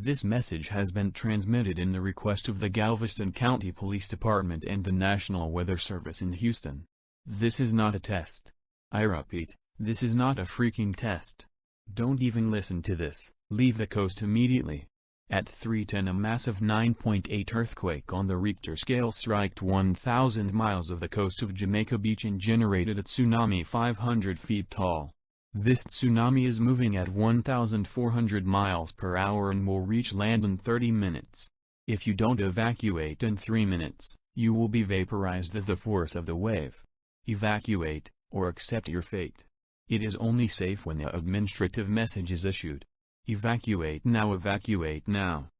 This message has been transmitted in the request of the Galveston County Police Department and the National Weather Service in Houston. This is not a test. I repeat, this is not a freaking test. Don't even listen to this. Leave the coast immediately. At 3:10 a massive 9.8 earthquake on the Richter scale struck 1,000 miles of the coast of Jamaica Beach and generated a tsunami 500 feet tall. This tsunami is moving at 1,400 miles per hour and will reach land in 30 minutes. If you don't evacuate in 3 minutes, you will be vaporized at the force of the wave. Evacuate, or accept your fate. It is only safe when the administrative message is issued. Evacuate now, evacuate now.